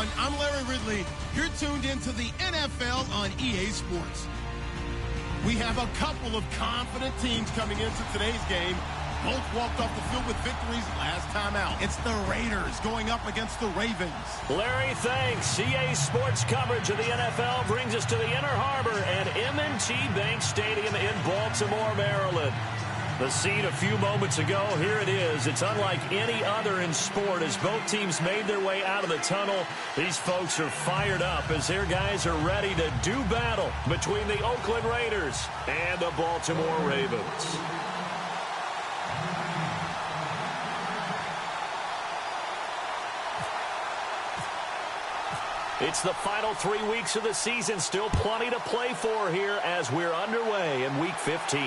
everyone. I'm Larry Ridley. You're tuned into the NFL on EA Sports. We have a couple of confident teams coming into today's game. Both walked off the field with victories last time out. It's the Raiders going up against the Ravens. Larry, thanks. EA Sports coverage of the NFL brings us to the Inner Harbor and M&T Bank Stadium in Baltimore, Maryland. The scene a few moments ago, here it is. It's unlike any other in sport as both teams made their way out of the tunnel. These folks are fired up as their guys are ready to do battle between the Oakland Raiders and the Baltimore Ravens. It's the final 3 weeks of the season. Still plenty to play for here as we're underway in Week 15.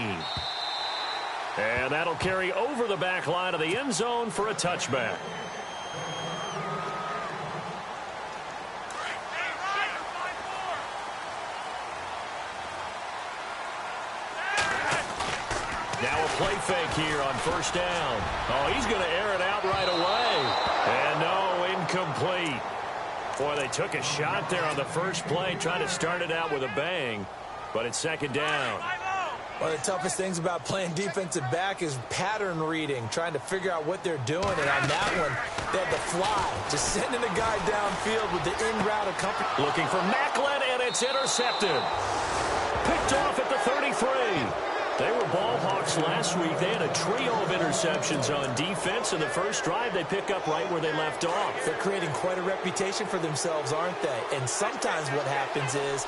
And that'll carry over the back line of the end zone for a touchback. Now a play fake here on first down. Oh, he's going to air it out right away. And no, incomplete. Boy, they took a shot there on the first play, trying to start it out with a bang. But it's second down. One of the toughest things about playing defensive back is pattern reading, trying to figure out what they're doing. And on that one, they had to fly, just sending a guy downfield with the in-route accompany. Looking for Macklin, and it's intercepted. Picked off at the 33. They were ball hawks last week. They had a trio of interceptions on defense. In the first drive, they pick up right where they left off. They're creating quite a reputation for themselves, aren't they? And sometimes what happens is,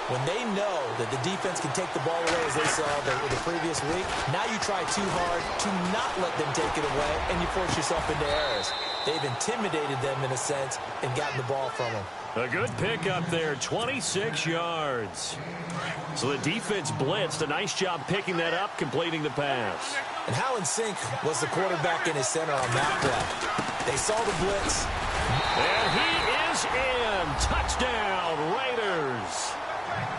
when they know that the defense can take the ball away, as they saw the previous week, now you try too hard to not let them take it away, and you force yourself into errors. They've intimidated them, in a sense, and gotten the ball from them. A good pick up there, 26 yards. So the defense blitzed. A nice job picking that up, completing the pass. And how in sync was the quarterback in his center on that play? They saw the blitz. And he is in. Touchdown, Raiders.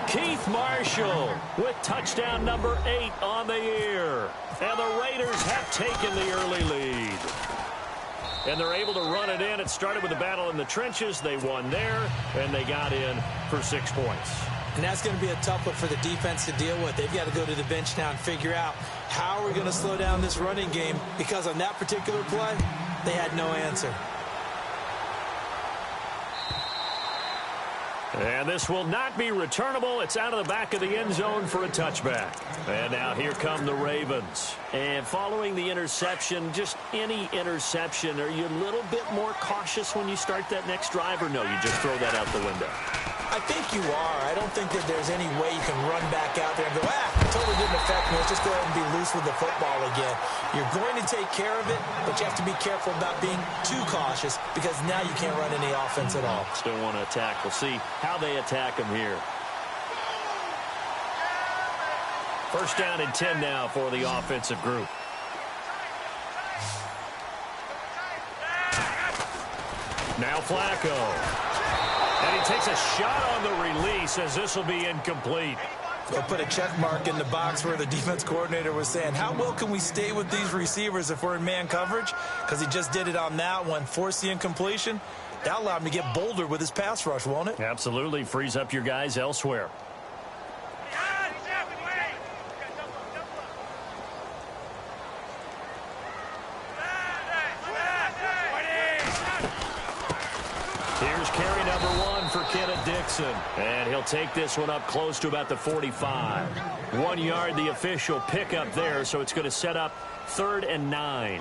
Keith Marshall with touchdown number 8 on the year. And the Raiders have taken the early lead. And they're able to run it in. It started with a battle in the trenches. They won there, and they got in for 6 points. And that's going to be a tough one for the defense to deal with. They've got to go to the bench now and figure out how we're going to slow down this running game, because on that particular play, they had no answer. And this will not be returnable. It's out of the back of the end zone for a touchback. And now here come the Ravens. And following the interception, just any interception, are you a little bit more cautious when you start that next drive, or no, you just throw that out the window? I think you are. I don't think that there's any way you can run back out there and go, it totally didn't affect me. Let's just go ahead and be loose with the football again. You're going to take care of it, but you have to be careful about being too cautious, because now you can't run any offense at all. Still want to attack. We'll see how they attack him here. First down and 10 now for the offensive group. Now Flacco. And he takes a shot on the release as this will be incomplete. They'll put a check mark in the box where the defense coordinator was saying, how well can we stay with these receivers if we're in man coverage? Because he just did it on that one, forced the incompletion. That allowed him to get bolder with his pass rush, won't it? Absolutely. Frees up your guys elsewhere. Here's carry number 1 for Kenneth Dixon. And he'll take this one up close to about the 45. 1 yard, the official pickup there, so it's going to set up 3rd and 9.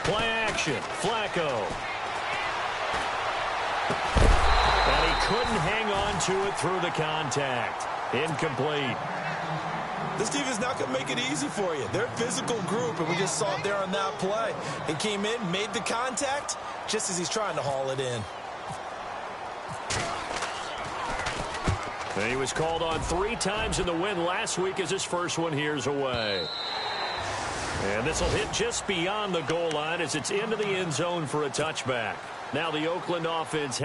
Play action, Flacco. And he couldn't hang on to it through the contact. Incomplete. This defense not going to make it easy for you. They're a physical group, and we just saw it there on that play. He came in, made the contact, just as he's trying to haul it in. And he was called on 3 times in the win last week as his first one here's away. And this will hit just beyond the goal line as it's into the end zone for a touchback. Now the Oakland offense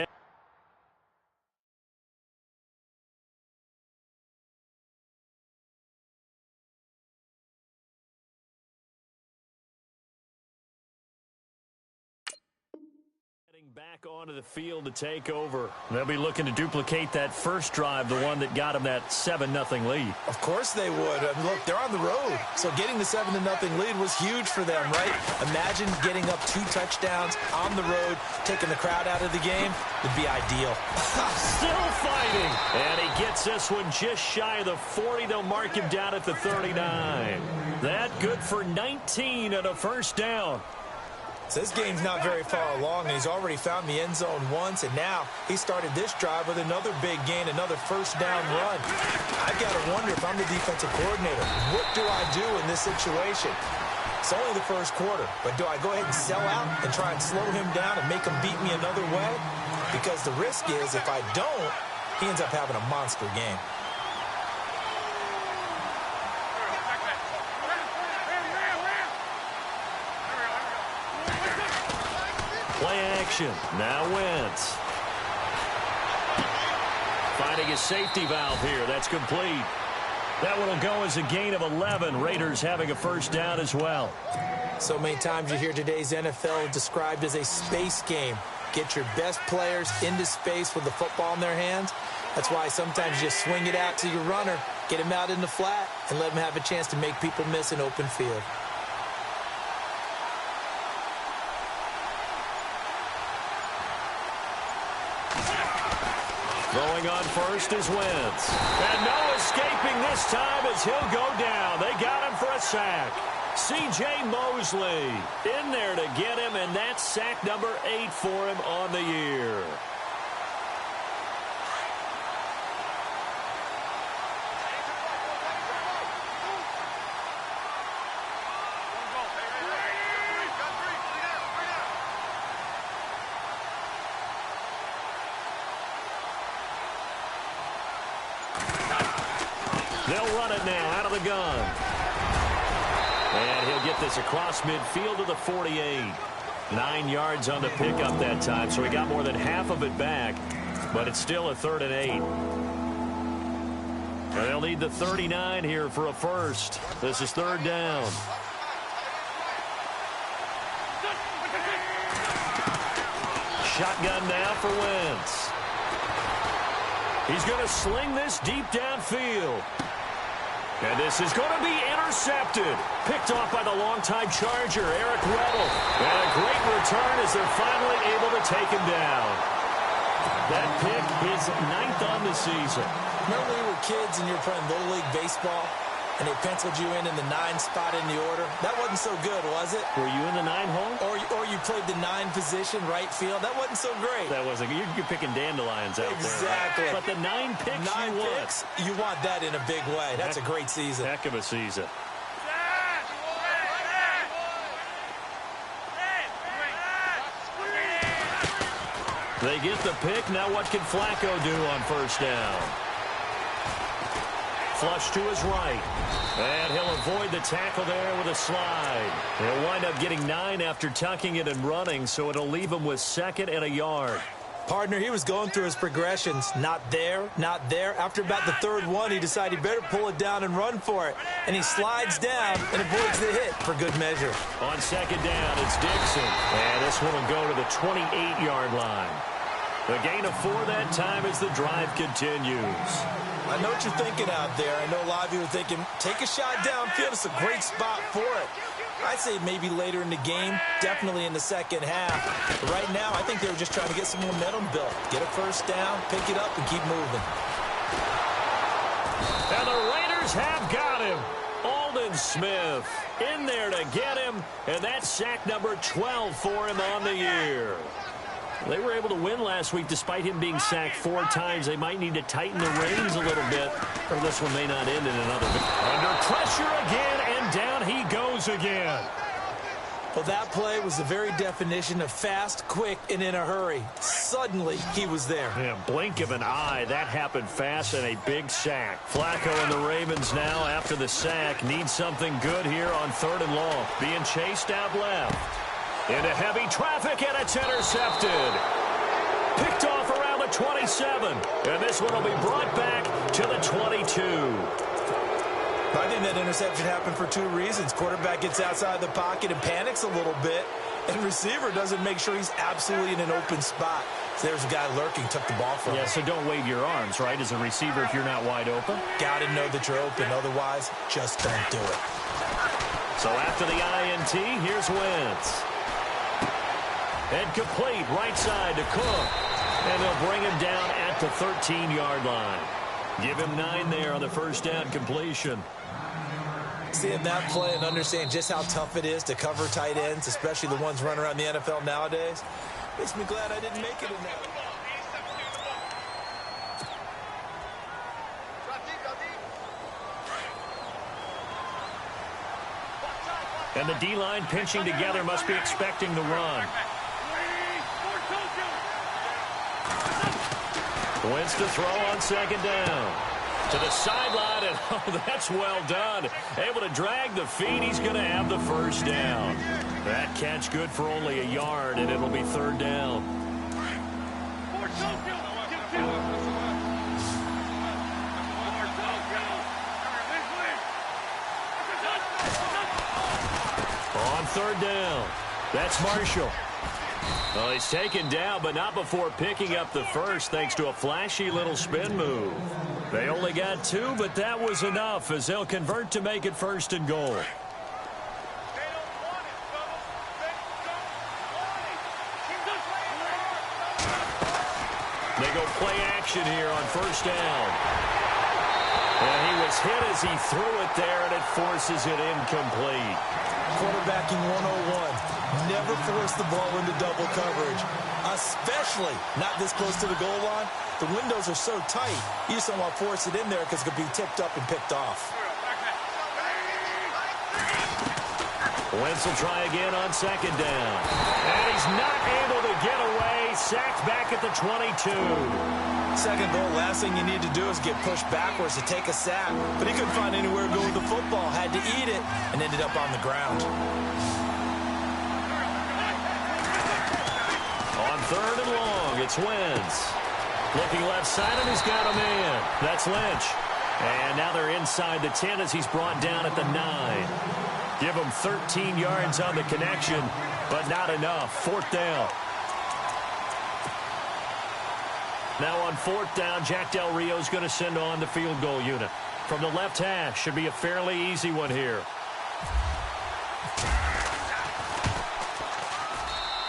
Back onto the field to take over. They'll be looking to duplicate that first drive, the one that got them that 7-0 lead. Of course they would. Look, they're on the road, so getting the 7-0 lead was huge for them, right? Imagine getting up 2 touchdowns on the road, taking the crowd out of the game would be ideal. Still fighting, and he gets this one just shy of the 40. They'll mark him down at the 39. That good for 19 and a first down. So this game's not very far along, and he's already found the end zone once, and now he started this drive with another big gain, another first down run. I've got to wonder if I'm the defensive coordinator, what do I do in this situation? It's only the first quarter, but do I go ahead and sell out and try and slow him down and make him beat me another way? Because the risk is if I don't, he ends up having a monster game. Play action. Now Wentz. Finding a safety valve here. That's complete. That one will go as a gain of 11. Raiders having a first down as well. So many times you hear today's NFL described as a space game. Get your best players into space with the football in their hands. That's why sometimes you just swing it out to your runner, get him out in the flat, and let him have a chance to make people miss an open field. Throwing on first is Wentz. And no escaping this time as he'll go down. They got him for a sack. C.J. Mosley in there to get him, and that's sack number 8 for him on the year. They'll run it now out of the gun. And he'll get this across midfield to the 48. 9 yards on the pickup that time, so he got more than half of it back. But it's still a 3rd and 8. And they'll need the 39 here for a first. This is 3rd down. Shotgun now for Wentz. He's going to sling this deep downfield. And this is going to be intercepted. Picked off by the longtime Charger, Eric Weddle. And a great return as they're finally able to take him down. That pick is 9th on the season. Remember when you were kids and you were playing Little League Baseball and they penciled you in the 9 spot in the order? That wasn't so good, was it? Were you in the 9 hole? Or you played the 9 position, right field? That wasn't so great. That wasn't. You're picking dandelions out exactly. there. Right? But the 9 picks 9 picks, you want that in a big way. That's a great season. Heck of a season. They get the pick. Now what can Flacco do on first down? Flush to his right. And he'll avoid the tackle there with a slide. He'll wind up getting 9 after tucking it and running, so it'll leave him with 2nd and a yard. Partner, he was going through his progressions. Not there, not there. After about the 3rd one, he decided he better pull it down and run for it. And he slides down and avoids the hit for good measure. On 2nd down, it's Dixon. And this one will go to the 28-yard line. The gain of 4 that time as the drive continues. I know what you're thinking out there. I know a lot of you are thinking, take a shot downfield. It's a great spot for it. I'd say maybe later in the game, definitely in the second half. But right now, I think they were just trying to get some momentum built. Get a first down, pick it up, and keep moving. And the Raiders have got him. Aldon Smith in there to get him. And that's sack number 12 for him on the year. They were able to win last week despite him being sacked 4 times. They might need to tighten the reins a little bit, or this one may not end in another. Under pressure again, and down he goes again. Well, that play was the very definition of fast, quick, and in a hurry. Suddenly, he was there. Yeah, blink of an eye. That happened fast, and a big sack. Flacco and the Ravens now, after the sack, need something good here on 3rd and long. Being chased out left. Into heavy traffic, and it's intercepted. Picked off around the 27. And this one will be brought back to the 22. I think that interception happened for 2 reasons. Quarterback gets outside the pocket and panics a little bit. And receiver doesn't make sure he's absolutely in an open spot. So there's a guy lurking, took the ball from him. Yeah, so don't wave your arms, right, as a receiver if you're not wide open. Got to know that you're open. Otherwise, just don't do it. So after the INT, here's Wentz. And complete right side to Cook. And they'll bring him down at the 13-yard line. Give him 9 there on the first down completion. Seeing that play and understand just how tough it is to cover tight ends, especially the ones running around the NFL nowadays, makes me glad I didn't make it in that. And the D-line pinching together must be expecting the run. Wentz to throw on second down. To the sideline, and oh, that's well done. Able to drag the feet. He's going to have the first down. That catch good for only a yard, and it'll be third down. On third down, that's Marshall. Well, he's taken down, but not before picking up the first, thanks to a flashy little spin move. They only got 2, but that was enough as they'll convert to make it first and goal. They go play action here on first down. And he was hit as he threw it there, and it forces it incomplete. Quarterbacking 101. Never force the ball into double coverage, especially not this close to the goal line. The windows are so tight, you just don't want to force it in there because it could be tipped up and picked off. Wentz will try again on second down. And he's not able to get away. Sacked back at the 22. Second goal, last thing you need to do is get pushed backwards to take a sack. But he couldn't find anywhere to go with the football. Had to eat it and ended up on the ground. On third and long, it's Wentz. Looking left side, and he's got a man. That's Lynch. And now they're inside the 10 as he's brought down at the 9. Give him 13 yards on the connection, but not enough. Fourth down. Now on fourth down, Jack Del Rio's going to send on the field goal unit. From the left hash, should be a fairly easy one here.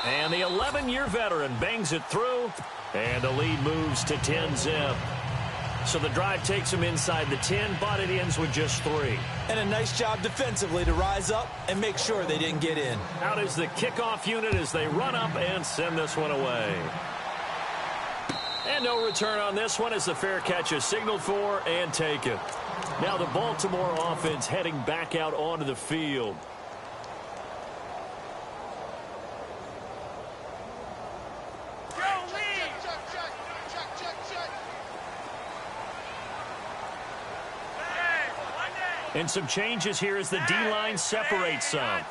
And the 11-year veteran bangs it through, and the lead moves to 10-zip. So the drive takes him inside the 10, but it ends with just 3. And a nice job defensively to rise up and make sure they didn't get in. Out is the kickoff unit as they run up and send this one away. And no return on this one as the fair catch is signaled for and taken. Now the Baltimore offense heading back out onto the field. And some changes here as the D-line separates some.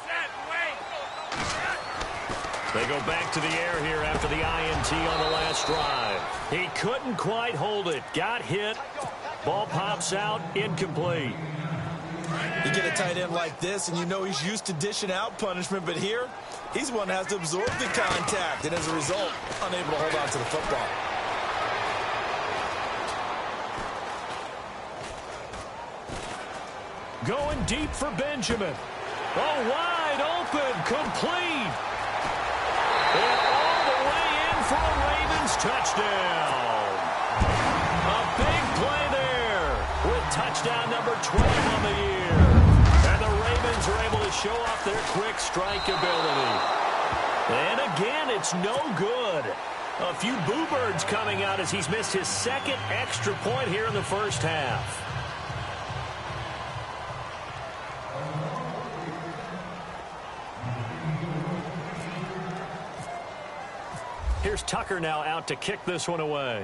They go back to the air here after the INT on the last drive. He couldn't quite hold it. Got hit. Ball pops out. Incomplete. You get a tight end like this, and you know he's used to dishing out punishment, but here, he's one that has to absorb the contact, and as a result, unable to hold on to the football. Going deep for Benjamin. Oh, wide open. Complete. And all the way in for a Ravens touchdown. A big play there with touchdown number 12 on the year. And the Ravens are able to show off their quick strike ability. And again, it's no good. A few boo birds coming out as he's missed his second extra point here in the first half. Here's Tucker now out to kick this one away.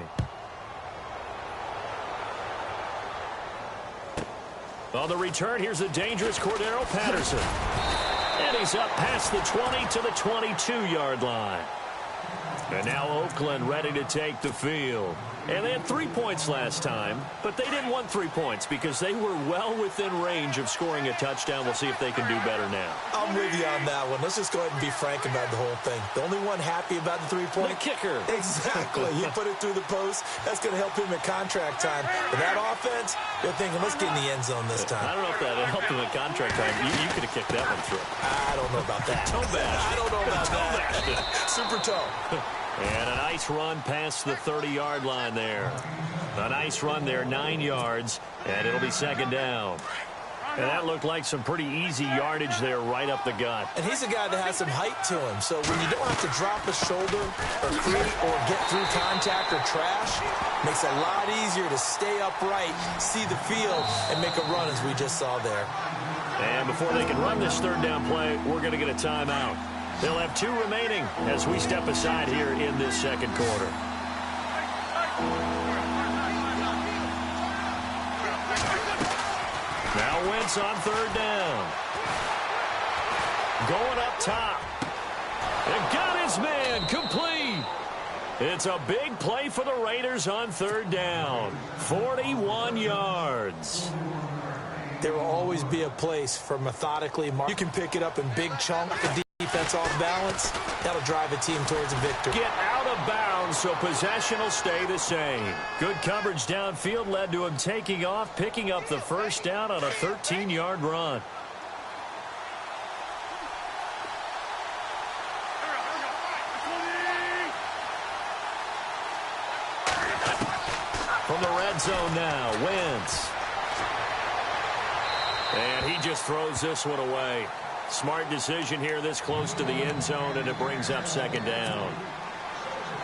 On the return, here's a dangerous Cordero Patterson. And he's up past the 20 to the 22-yard line. And now Oakland ready to take the field. And they had 3 points last time, but they didn't want 3 points because they were well within range of scoring a touchdown. We'll see if they can do better now. I'm with you on that one. Let's just go ahead and be frank about the whole thing. The only one happy about the 3-point? The kicker. Exactly. He put it through the post. That's going to help him at contract time. But that offense, they're thinking, let's get in the end zone this time. I don't know if that helped him at contract time. You could have kicked that one through. I don't know about that. Toe bash. I don't know about that. Super toe. And a nice run past the 30-yard line there. A nice run there, 9 yards, and it'll be second down. And that looked like some pretty easy yardage there right up the gut. And he's a guy that has some height to him. So when you don't have to drop a shoulder or create or get through contact or trash, makes it a lot easier to stay upright, see the field, and make a run as we just saw there. And before they can run this third down play, we're going to get a timeout. They'll have 2 remaining as we step aside here in this second quarter. Now Wentz on third down. Going up top. And got his man complete. It's a big play for the Raiders on third down. 41 yards. There will always be a place for methodically. You can pick it up in big chunks. The defense off balance. That'll drive a team towards a victory. Get out of bounds, so possession will stay the same. Good coverage downfield led to him taking off, picking up the first down on a 13-yard run. From the red zone now, Wentz. And he just throws this one away. Smart decision here this close to the end zone, and it brings up second down.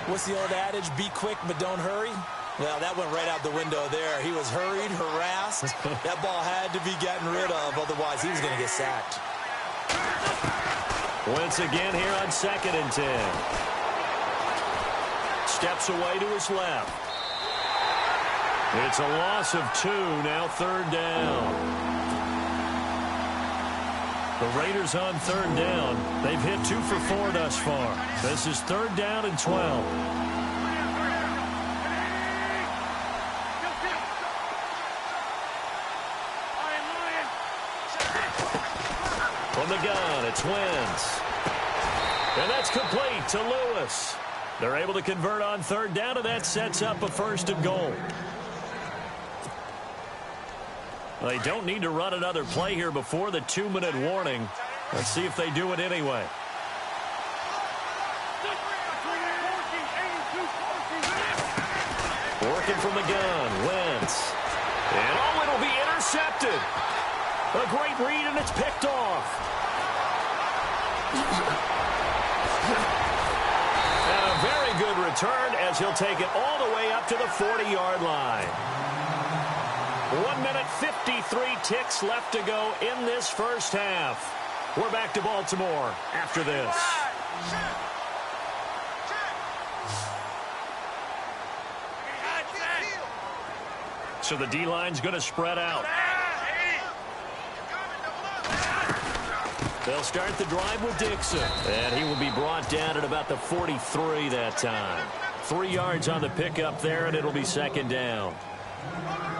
What's the old adage? Be quick, but don't hurry. Well, that went right out the window there. He was hurried, harassed. That ball had to be gotten rid of, otherwise he was going to get sacked. Once again here on 2nd and 10. Steps away to his left. It's a loss of 2, now third down. The Raiders on third down. They've hit 2 for 4 thus far. This is third down and 12. From the gun, it's Wentz. And that's complete to Lewis. They're able to convert on third down, and that sets up a 1st and goal. Well, they don't need to run another play here before the 2-minute warning. Let's see if they do it anyway. Working from the gun, Wentz. And oh, it'll be intercepted. A great read, and it's picked off. And a very good return as he'll take it all the way up to the 40-yard line. 1 minute, 53 ticks left to go in this first half. We're back to Baltimore after this. So the D-line's going to spread out. They'll start the drive with Dixon. And he will be brought down at about the 43 that time. 3 yards on the pickup there, and it'll be second down.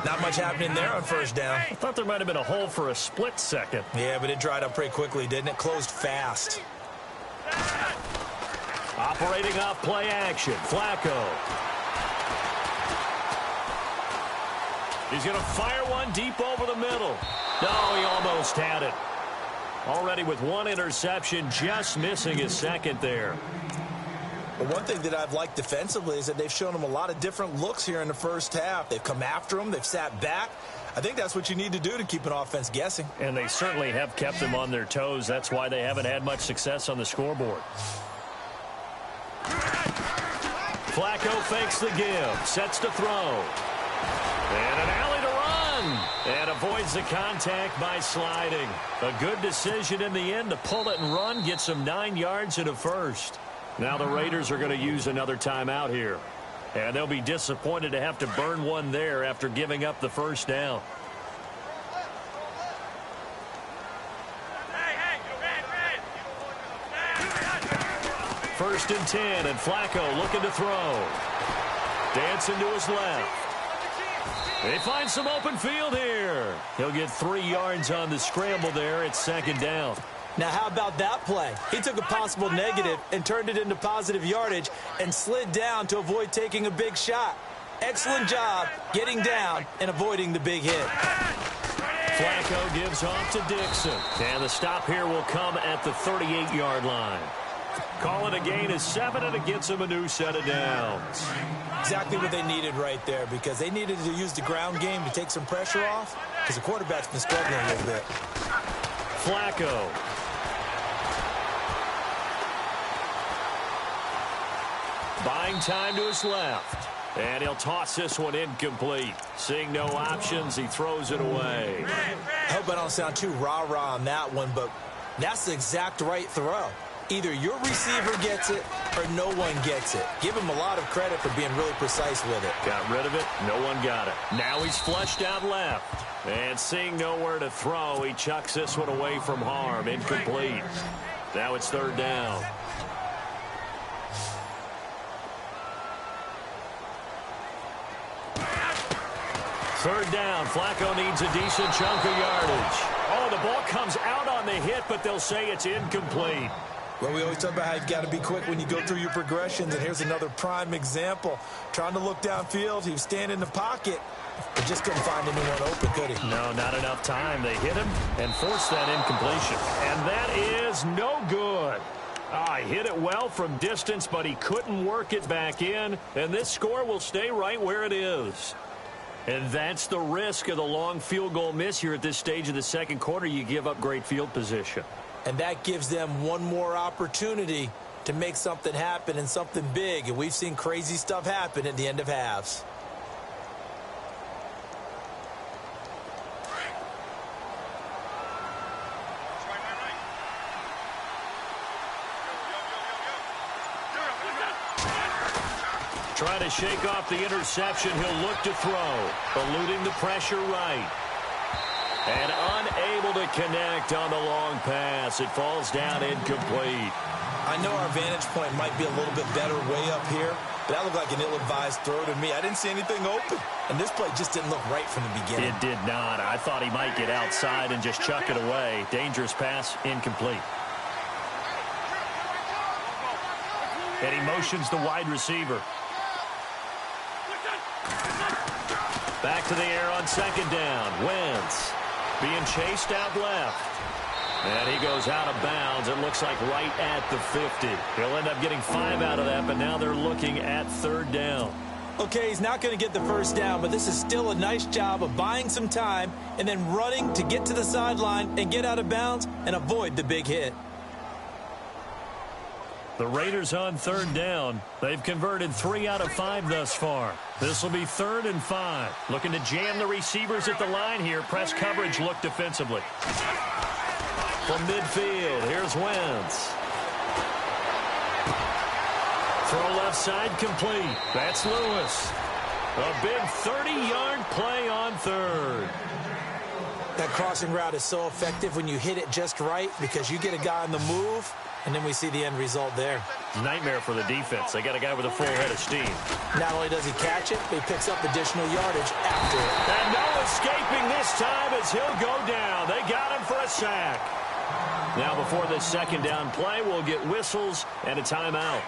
Not much happening there on first down. I thought there might have been a hole for a split second. Yeah, but it dried up pretty quickly, didn't it? Closed fast. Operating off play action. Flacco. He's going to fire one deep over the middle. No, he almost had it. Already with 1 interception, just missing his second there. But one thing that I've liked defensively is that they've shown him a lot of different looks here in the first half. They've come after him. They've sat back. I think that's what you need to do to keep an offense guessing. And they certainly have kept them on their toes. That's why they haven't had much success on the scoreboard. Flacco fakes the give. Sets to throw. And an alley to run. And avoids the contact by sliding. A good decision in the end to pull it and run. Gets him 9 yards and a first. Now the Raiders are going to use another timeout here. And they'll be disappointed to have to burn one there after giving up the first down. 1st and 10, and Flacco looking to throw. Dancing to his left. They find some open field here. He'll get 3 yards on the scramble there. It's 2nd down. Now, how about that play? He took a possible negative and turned it into positive yardage and slid down to avoid taking a big shot. Excellent job getting down and avoiding the big hit. Flacco gives off to Dixon. And the stop here will come at the 38-yard line. Call it a gain of 7, and it gets him a new set of downs. Exactly what they needed right there, because they needed to use the ground game to take some pressure off, because the quarterback's been struggling a little bit. Flacco. Buying time to his left. And he'll toss this one incomplete. Seeing no options, he throws it away. I hope I don't sound too rah-rah on that one, but that's the exact right throw. Either your receiver gets it or no one gets it. Give him a lot of credit for being really precise with it. Got rid of it. No one got it. Now he's flushed out left. And seeing nowhere to throw, he chucks this one away from harm. Incomplete. Now it's 3rd down. Third down. Flacco needs a decent chunk of yardage. Oh, the ball comes out on the hit, but they'll say it's incomplete. Well, we always talk about how you've got to be quick when you go through your progressions, and here's another prime example. Trying to look downfield, he was standing in the pocket, but just couldn't find anyone open, could he? No, not enough time. They hit him and forced that incompletion. And that is no good. He hit it well from distance, but he couldn't work it back in, and this score will stay right where it is. And that's the risk of the long field goal miss here at this stage of the 2nd quarter. You give up great field position. And that gives them one more opportunity to make something happen and something big. And we've seen crazy stuff happen at the end of halves. Trying to shake off the interception. He'll look to throw. Eluding the pressure right. And unable to connect on the long pass. It falls down incomplete. I know our vantage point might be a little bit better way up here, but that looked like an ill-advised throw to me. I didn't see anything open, and this play just didn't look right from the beginning. It did not. I thought he might get outside and just chuck it away. Dangerous pass, incomplete. And he motions the wide receiver. Back to the air on 2nd down. Wentz being chased out left. And he goes out of bounds. It looks like right at the 50. He'll end up getting 5 out of that, but now they're looking at 3rd down. Okay, he's not going to get the 1st down, but this is still a nice job of buying some time and then running to get to the sideline and get out of bounds and avoid the big hit. The Raiders on 3rd down. They've converted 3 out of 5 thus far. This will be 3rd and 5. Looking to jam the receivers at the line here. Press coverage look defensively. From midfield, here's Wentz. Throw left side complete. That's Lewis. A big 30-yard play on 3rd. That crossing route is so effective when you hit it just right because you get a guy on the move, and then we see the end result there. Nightmare for the defense. They got a guy with a full head of steam. Not only does he catch it, but he picks up additional yardage after it. And no escaping this time as he'll go down. They got him for a sack. Now before this 2nd down play, we'll get whistles and a timeout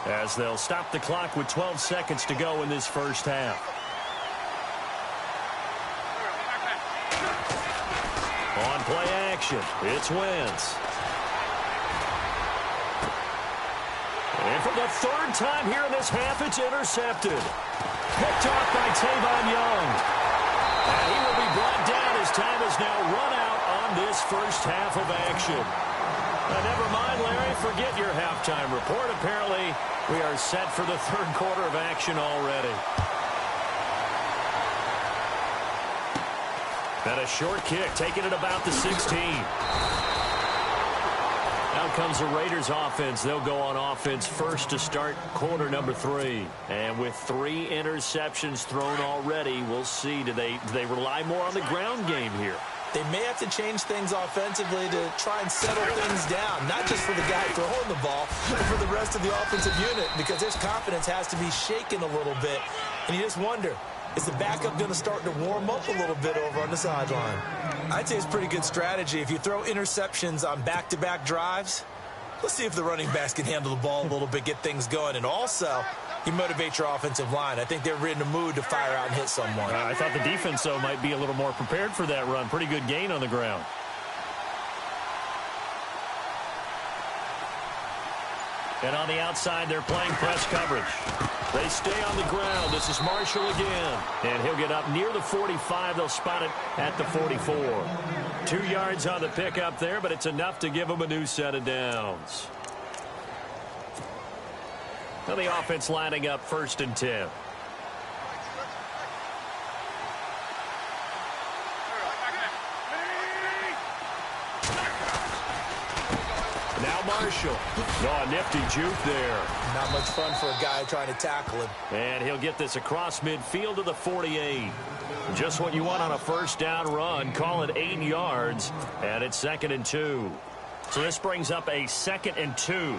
as they'll stop the clock with 12 seconds to go in this 1st half. On play action, it's Wentz. And for the 3rd time here in this half, it's intercepted. Picked off by Tavon Young. And he will be brought down as time is now run out on this 1st half of action. Never mind, Larry, forget your halftime report. Apparently, we are set for the 3rd quarter of action already. And a short kick, taking it about the 16. Out comes the Raiders offense. They'll go on offense first to start quarter number 3. And with 3 interceptions thrown already, we'll see. Do they rely more on the ground game here? They may have to change things offensively to try and settle things down, not just for the guy throwing the ball, but for the rest of the offensive unit, because their confidence has to be shaken a little bit. And you just wonder, is the backup going to start to warm up a little bit over on the sideline? I'd say it's pretty good strategy. If you throw interceptions on back-to-back drives, let's see if the running backs can handle the ball a little bit, get things going. And also, you motivate your offensive line. I think they're in the mood to fire out and hit someone. I thought the defense, though, might be a little more prepared for that run. Pretty good gain on the ground. And on the outside, they're playing press coverage. They stay on the ground. This is Marshall again. And he'll get up near the 45. They'll spot it at the 44. 2 yards on the pickup there, but it's enough to give them a new set of downs. Now the offense lining up 1st and 10. Now Marshall. Oh, a nifty juke there. Not much fun for a guy trying to tackle him. And he'll get this across midfield to the 48. Just what you want on a 1st down run. Call it 8 yards. And it's 2nd and 2. So this brings up a 2nd and 2.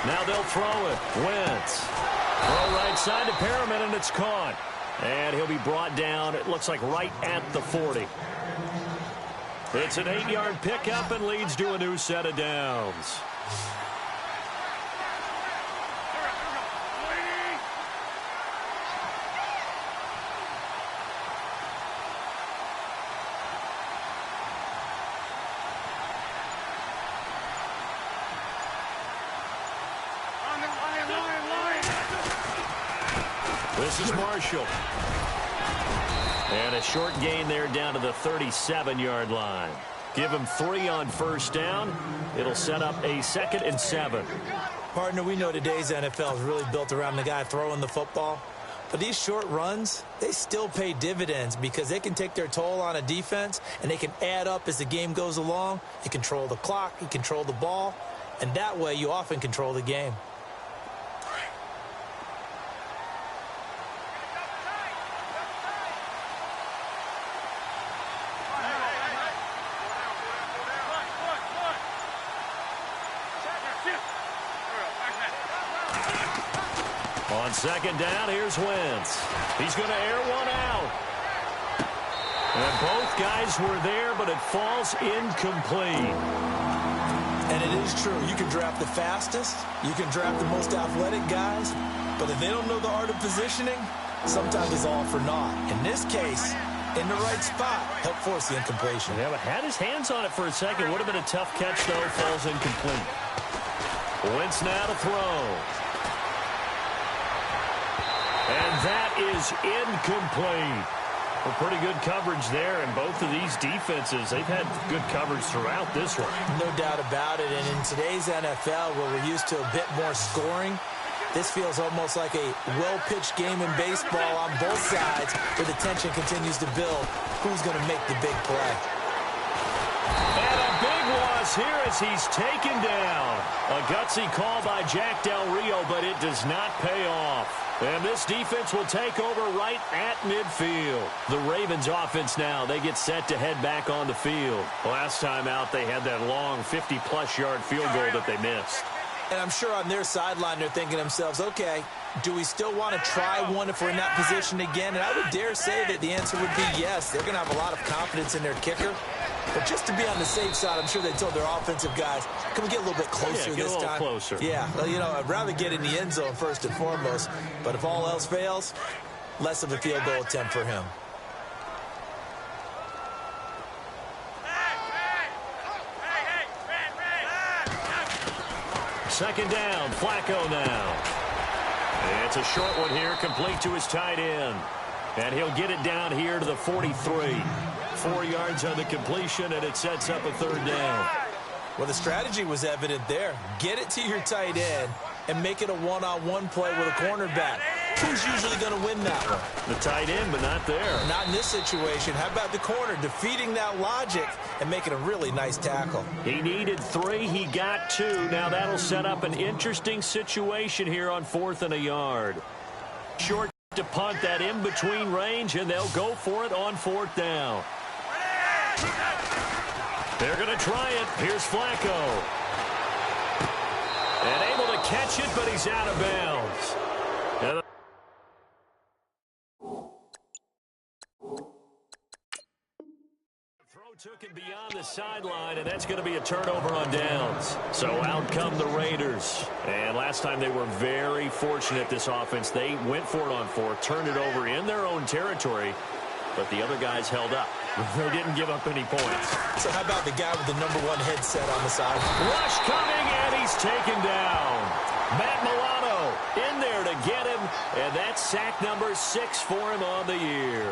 Now they'll throw it. Wentz. Throw right side to Perriman, and it's caught. And he'll be brought down, it looks like, right at the 40. It's an 8-yard pickup and leads to a new set of downs. This is Marshall. And a short gain there down to the 37-yard line. Give him 3 on 1st down. It'll set up a 2nd and 7. Partner, we know today's NFL is really built around the guy throwing the football. But these short runs, they still pay dividends because they can take their toll on a defense and they can add up as the game goes along. You control the clock, you control the ball, and that way you often control the game. On 2nd down, here's Wentz. He's going to air one out. And both guys were there, but it falls incomplete. And it is true. You can draft the fastest. You can draft the most athletic guys. But if they don't know the art of positioning, sometimes it's all for naught. In this case, in the right spot, help force the incompletion. Yeah, but had his hands on it for a second. Would have been a tough catch, though. Falls incomplete. Wentz now to throw. And that is incomplete. Well, pretty good coverage there, and both of these defenses, they've had good coverage throughout this one. No doubt about it, and in today's NFL, where we're used to a bit more scoring, this feels almost like a well-pitched game in baseball on both sides, where the tension continues to build. Who's going to make the big play? And a big loss here as he's taken down. A gutsy call by Jack Del Rio, but it does not pay off. And this defense will take over right at midfield. The Ravens offense now, they get set to head back on the field. Last time out, they had that long 50-plus yard field goal that they missed. And I'm sure on their sideline, they're thinking to themselves, okay, do we still want to try one if we're in that position again? And I would dare say that the answer would be yes. They're going to have a lot of confidence in their kicker. But just to be on the safe side, I'm sure they told their offensive guys, can we get a little bit closer this time? Get a little closer. Yeah, well, you know, I'd rather get in the end zone first and foremost. But if all else fails, less of a field goal attempt for him. Second down, Flacco now. It's a short one here, complete to his tight end. And he'll get it down here to the 43. 4 yards on the completion, and it sets up a 3rd down. Well, the strategy was evident there. Get it to your tight end and make it a one-on-one play with a cornerback. Who's usually going to win that one? The tight end, but not there. Not in this situation. How about the corner defeating that logic and making a really nice tackle? He needed 3. He got 2. Now that'll set up an interesting situation here on 4th and a yard. Short to punt that in between range, and they'll go for it on 4th down. They're going to try it. Here's Flacco. And able to catch it, but he's out of bounds. And took it beyond the sideline, and that's going to be a turnover on downs. So out come the Raiders. And last time they were very fortunate, this offense. They went for it on 4th, turned it over in their own territory, but the other guys held up. They didn't give up any points. So how about the guy with the #1 headset on the side? Rush coming, and he's taken down. Matt Milano in there to get him, and that's sack number 6 for him on the year.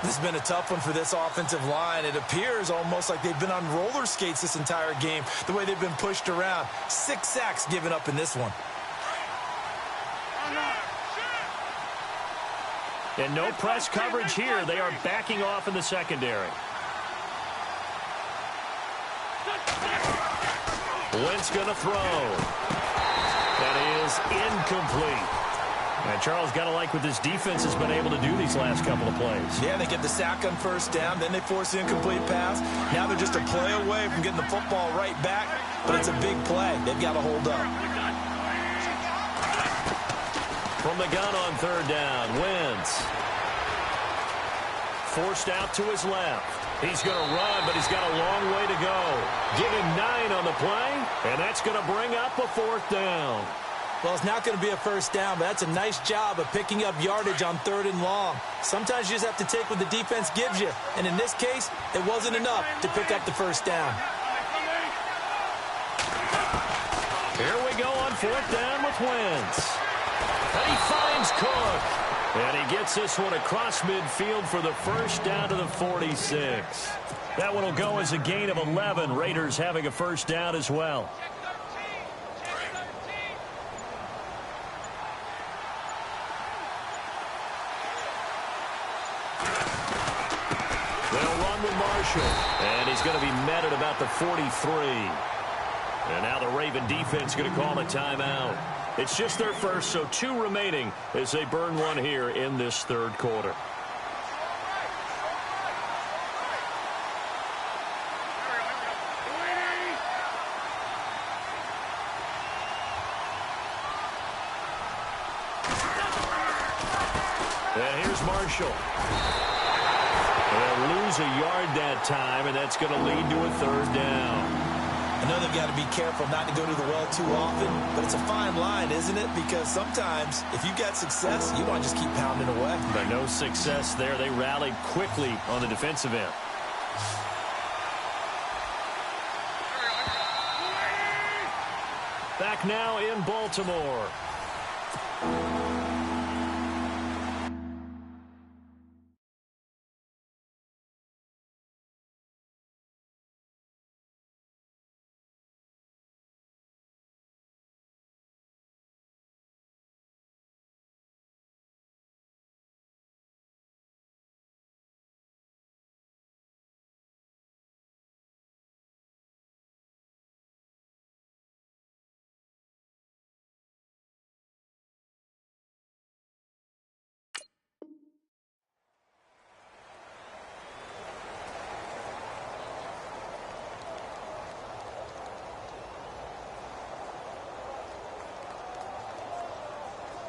This has been a tough one for this offensive line. It appears almost like they've been on roller skates this entire game, the way they've been pushed around. 6 sacks given up in this one. And no press coverage here. They are backing off in the secondary. Wentz going to throw. That is incomplete. And Charles, got to like what this defense has been able to do these last couple of plays. Yeah, they get the sack on 1st down, then they force the incomplete pass. Now they're just a play away from getting the football right back, but it's a big play. They've got to hold up. From the gun on 3rd down, Wentz. Forced out to his left. He's going to run, but he's got a long way to go. Giving 9 on the play, and that's going to bring up a 4th down. Well, it's not going to be a 1st down, but that's a nice job of picking up yardage on 3rd and long. Sometimes you just have to take what the defense gives you, and in this case, it wasn't enough to pick up the 1st down. Here we go on 4th down with Wentz. And he finds Cook. And he gets this one across midfield for the 1st down to the 46. That one will go as a gain of 11. Raiders having a 1st down as well. They'll run with Marshall. And he's going to be met at about the 43. And now the Raven defense going to call a timeout. It's just their first, so 2 remaining as they burn one here in this 3rd quarter. And here's Marshall. They'll lose a yard that time, and that's going to lead to a 3rd down. I know they've got to be careful not to go to the well too often, but it's a fine line, isn't it? Because sometimes, if you got success, you want to just keep pounding away. But no success there. They rallied quickly on the defensive end. Back now in Baltimore.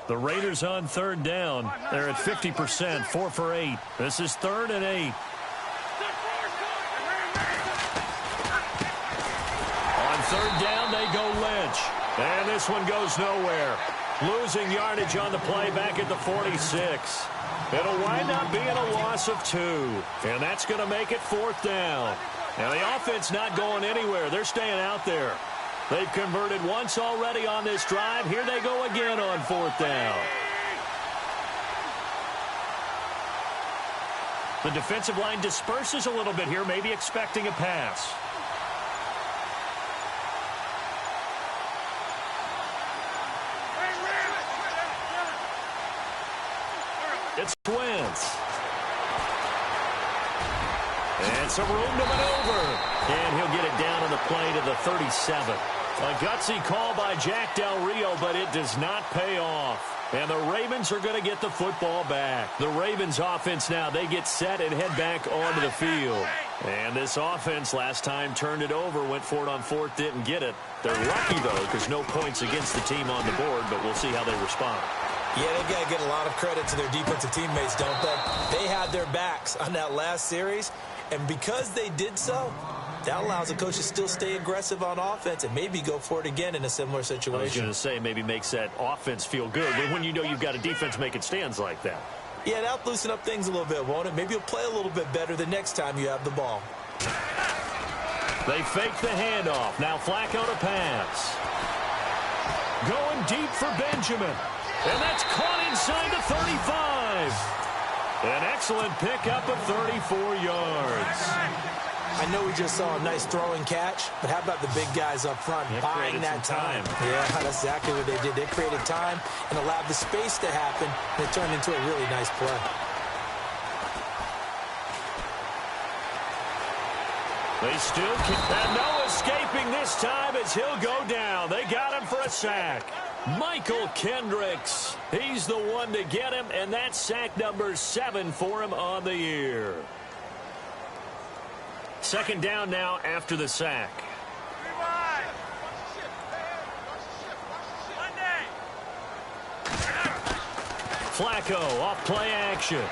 The Raiders on 3rd down. They're at 50%, 4 for 8. This is 3rd and 8. On 3rd down, they go Lynch. And this one goes nowhere. Losing yardage on the play back at the 46. It'll wind up being a loss of 2. And that's going to make it 4th down. Now, the offense not going anywhere. They're staying out there. They've converted once already on this drive. Here they go again on 4th down. The defensive line disperses a little bit here, maybe expecting a pass. It's Wentz. And some room to maneuver. And he'll get it down on the play to the 37. A gutsy call by Jack Del Rio, but it does not pay off. And the Ravens are going to get the football back. The Ravens offense now, they get set and head back onto the field. And this offense last time turned it over, went for it on fourth, didn't get it. They're lucky, though, because no points against the team on the board, but we'll see how they respond. Yeah, they got to get a lot of credit to their defensive teammates, don't they? They had their backs on that last series, and because they did so, that allows the coach to still stay aggressive on offense and maybe go for it again in a similar situation. I was going to say maybe makes that offense feel good, but when you know you've got a defense making stands like that. Yeah, that'll loosen up things a little bit, won't it? Maybe you'll play a little bit better the next time you have the ball. They fake the handoff. Now Flacco to pass. Going deep for Benjamin. And that's caught inside the 35. An excellent pickup of 34 yards. I know we just saw a nice throwing catch, but how about the big guys up front buying that time? Yeah, that's exactly what they did. They created time and allowed the space to happen, and it turned into a really nice play. They still can. And no escaping this time as he'll go down. They got him for a sack. Michael Kendricks. He's the one to get him, and that's sack number 7 for him on the year. Second down now after the sack. Flacco off play action.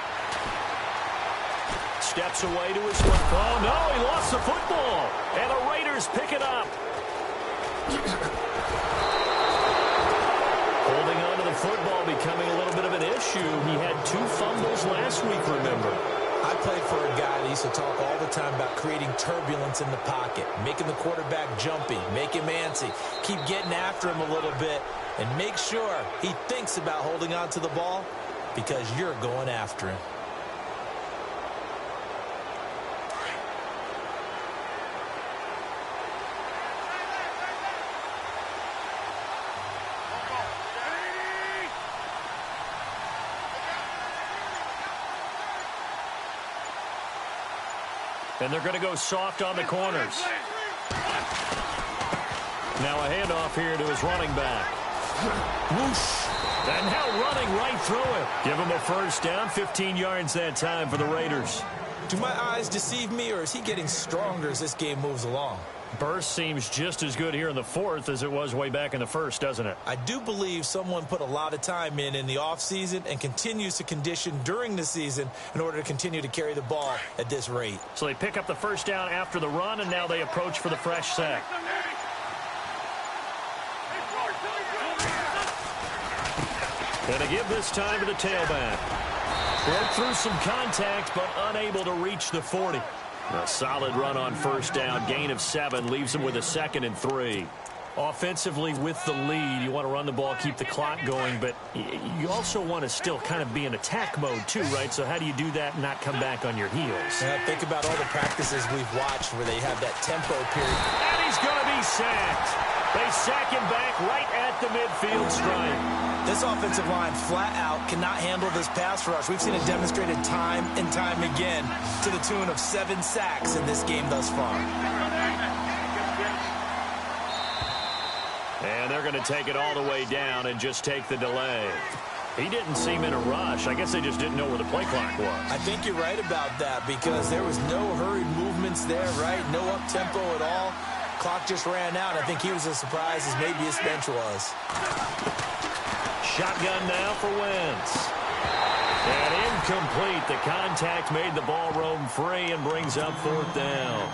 Steps away to his left. Oh, no, he lost the football. And the Raiders pick it up. Holding on to the football becoming a little bit of an issue. He had 2 fumbles last week, remember. I played for a guy that used to talk all the time about creating turbulence in the pocket, making the quarterback jumpy, make him antsy, keep getting after him a little bit, and make sure he thinks about holding on to the ball because you're going after him. And they're going to go soft on the corners. Now a handoff here to his running back. Whoosh. And now running right through it. Give him a first down, 15 yards that time for the Raiders. Do my eyes deceive me, or is he getting stronger as this game moves along? Burst seems just as good here in the fourth as it was way back in the first, doesn't it? I do believe someone put a lot of time in the offseason and continues to condition during the season in order to continue to carry the ball at this rate. So they pick up the first down after the run, and now they approach for the fresh sack. And to give this time to the tailback. Broke through some contact, but unable to reach the 40. A solid run on first down. Gain of 7 leaves them with a 2nd and 3. Offensively with the lead, you want to run the ball, keep the clock going, but you also want to still kind of be in attack mode too, right? So how do you do that and not come back on your heels? Think about all the practices we've watched where they have that tempo period. And he's going to be sacked. They sack him back right at the midfield stripe. This offensive line flat out cannot handle this pass rush. We've seen it demonstrated time and time again to the tune of 7 sacks in this game thus far. And they're going to take it all the way down and just take the delay. He didn't seem in a rush. I guess they just didn't know where the play clock was. I think you're right about that because there was no hurried movements there, right? No up-tempo at all. Clock just ran out. I think he was as surprised as maybe his bench was. Shotgun now for Wentz. And incomplete. The contact made the ball roam free and brings up 4th down.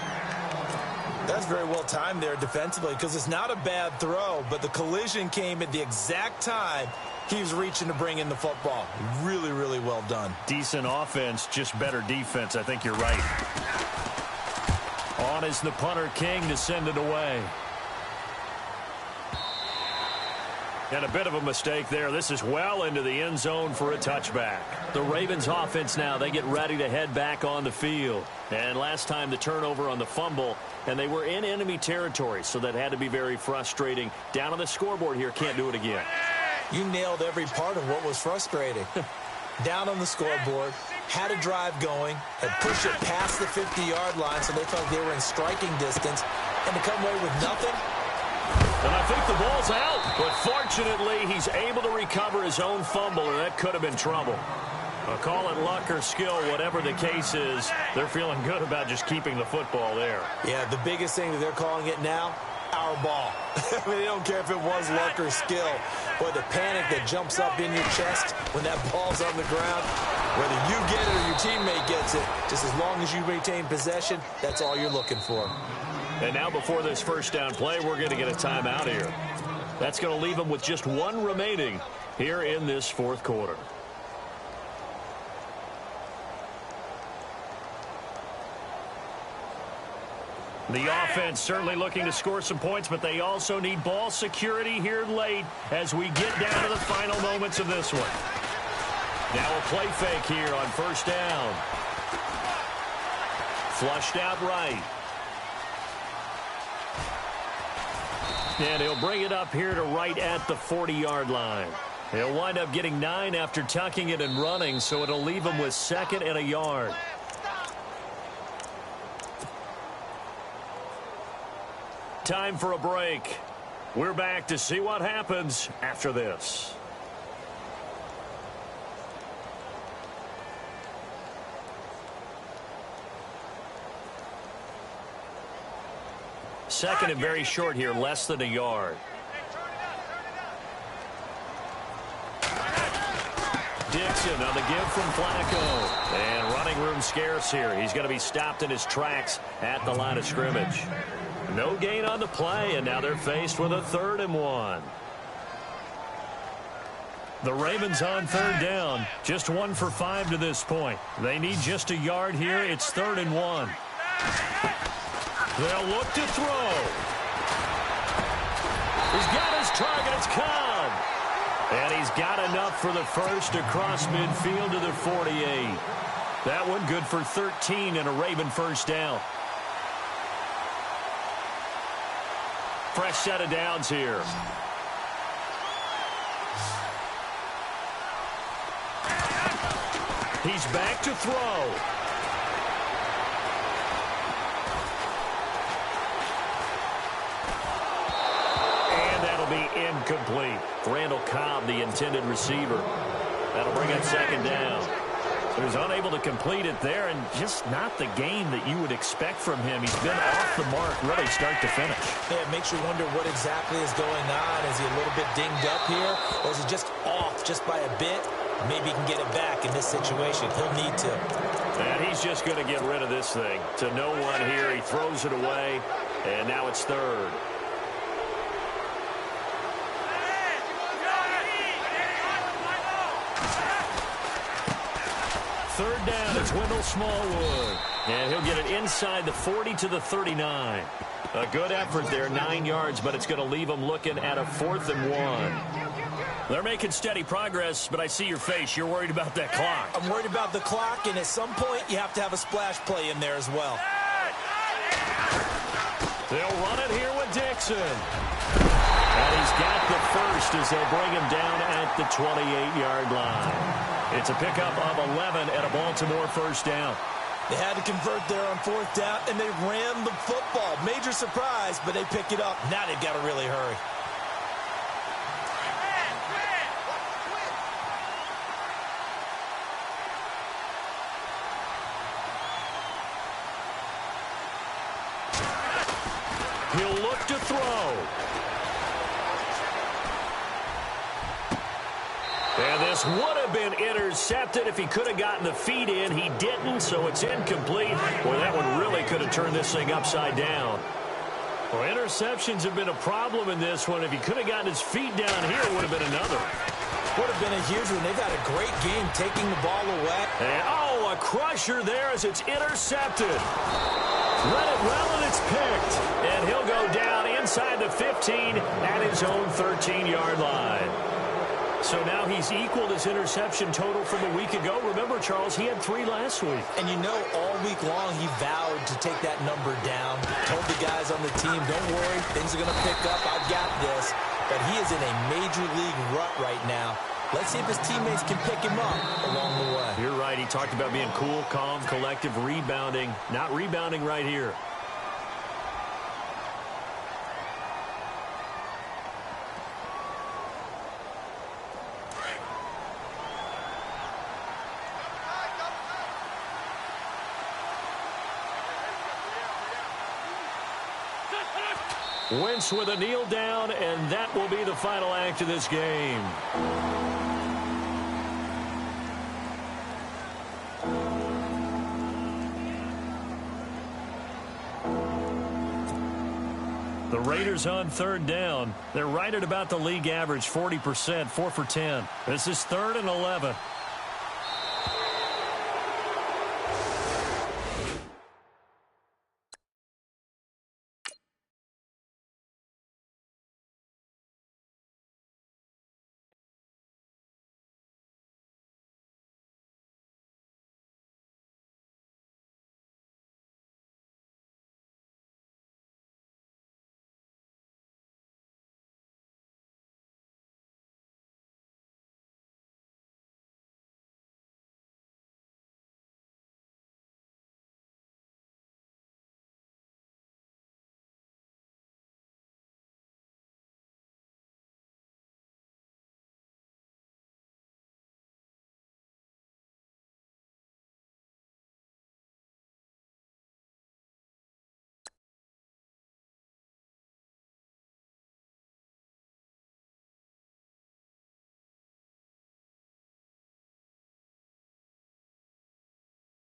That's very well timed there defensively because it's not a bad throw, but the collision came at the exact time he was reaching to bring in the football. Really, really well done. Decent offense, just better defense. I think you're right. On is the punter King to send it away. And a bit of a mistake there. This is well into the end zone for a touchback. The Ravens offense now, they get ready to head back on the field. And last time the turnover on the fumble, and they were in enemy territory, so that had to be very frustrating. Down on the scoreboard here, can't do it again. You nailed every part of what was frustrating. down on the scoreboard, had a drive going, had pushed it past the 50-yard line so they felt they were in striking distance, and to come away with nothing. And I think the ball's out, but fortunately he's able to recover his own fumble, or that could have been trouble. I'll call it luck or skill, whatever the case is. They're feeling good about just keeping the football there. Yeah, the biggest thing that they're calling it now, our ball. I mean, they don't care if it was luck or skill, or the panic that jumps up in your chest when that ball's on the ground. Whether you get it or your teammate gets it, just as long as you maintain possession, that's all you're looking for. And now before this first down play, we're going to get a timeout here. That's going to leave them with just one remaining here in this fourth quarter. The offense certainly looking to score some points, but they also need ball security here late as we get down to the final moments of this one. Now a play fake here on first down. Flushed out right. And he'll bring it up here to right at the 40-yard line. He'll wind up getting 9 after tucking it and running, so it'll leave him with 2nd and a yard. Time for a break. We're back to see what happens after this. Second and very short here, less than a yard. Dixon on the give from Flacco. And running room scarce here. He's going to be stopped in his tracks at the line of scrimmage. No gain on the play, and now they're faced with a 3rd and 1. The Ravens on 3rd down. Just 1 for 5 to this point. They need just a yard here. It's 3rd and 1. They'll look to throw. He's got his target. It's Cobb. And he's got enough for the first across midfield to the 48. That one good for 13 and a Raven first down. Fresh set of downs here. He's back to throw. And that'll be incomplete. Randall Cobb, the intended receiver. That'll bring up 2nd down. He was unable to complete it there, and just not the game that you would expect from him. He's been off the mark really start to finish. Yeah, it makes you wonder what exactly is going on. Is he a little bit dinged up here, or is he just off just by a bit? Maybe he can get it back in this situation. He'll need to. And he's just going to get rid of this thing. To no one here, he throws it away, and now it's 3rd. Third down, it's Wendell Smallwood. And he'll get it inside the 40 to the 39. A good effort there, 9 yards, but it's going to leave them looking at a 4th and 1. They're making steady progress, but I see your face. You're worried about that clock. I'm worried about the clock, and at some point, you have to have a splash play in there as well. They'll run it here with Dixon. And he's got the first as they'll bring him down at the 28-yard line. It's a pickup of 11 at a Baltimore first down. They had to convert there on 4th down, and they ran the football. Major surprise, but they pick it up. Now they've got to really hurry. He'll look to throw. And this would have been intercepted if he could have gotten the feet in. He didn't, so it's incomplete. Boy, that one really could have turned this thing upside down. Well, interceptions have been a problem in this one. If he could have gotten his feet down here, it would have been another. Would have been a huge one. They've had a great game taking the ball away. And, oh, a crusher there as it's intercepted. Let it well, and it's picked. And he'll go down inside the 15 at his own 13-yard line. So now he's equaled his interception total from a week ago. Remember, Charles, he had 3 last week. And you know, all week long he vowed to take that number down. Told the guys on the team, don't worry, things are going to pick up. I've got this. But he is in a major league rut right now. Let's see if his teammates can pick him up along the way. You're right. He talked about being cool, calm, collective, rebounding. Not rebounding right here. Wentz with a kneel down, and that will be the final act of this game. The Raiders on third down. They're right at about the league average, 40%, 4 for 10. This is 3rd and 11.